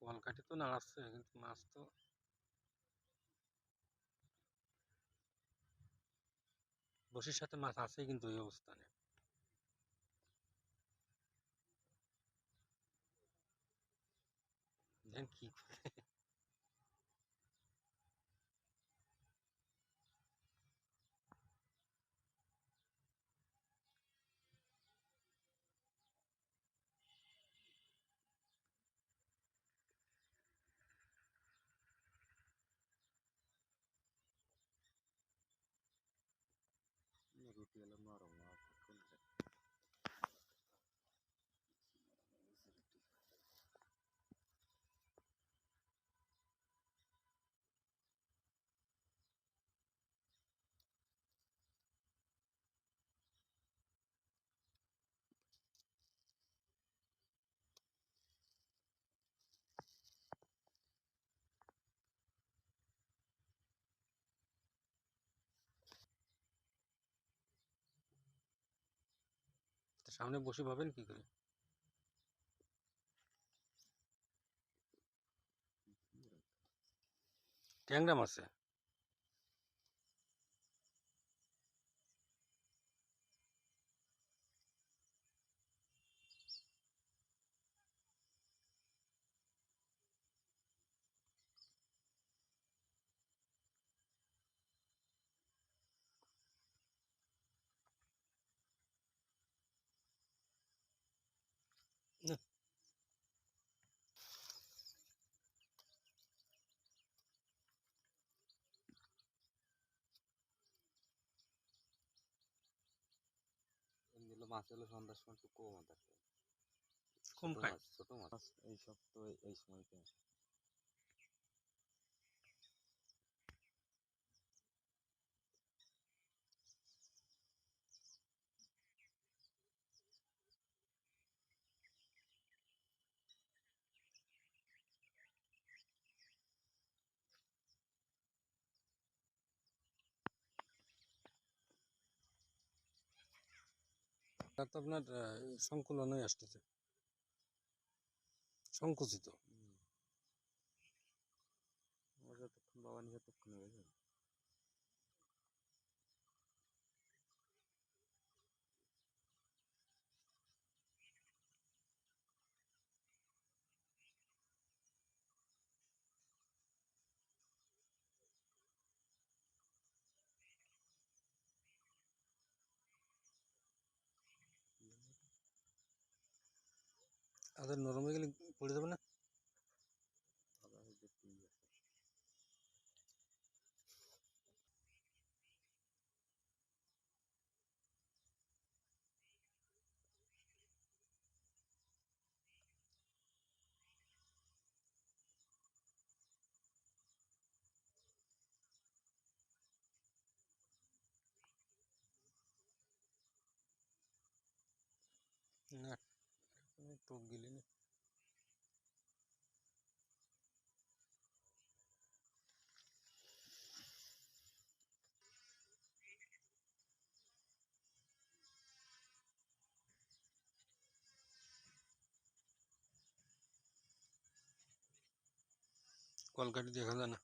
কলকাঠি তো নাড়াচ্ছে কিন্তু মাছ তো বসির সাথে মাছ আছেই কিন্তু এই অবস্থানে। দেখেন কি রুটি হলো নরম সামনে বসে পাবেন কি করে? ট্যাংরা মাছে না, এগুলো মাছ হলো সন্ধ্যার সময় একটু কম থাকে। কম খায়। ছোট মাছ এইসব তো এই সময়তে তা তো আপনার সংকুলনই আসতেছে, সংকুচিত। যতক্ষণ বাবা নিয়ে ততক্ষণ হয়ে যাবে। আদের নরম হয়ে গেলে পড়ে যাবে না? আবার দেখতেই আছে। না, টোপ গেলি না। কলকাঠি দেখা যায় না।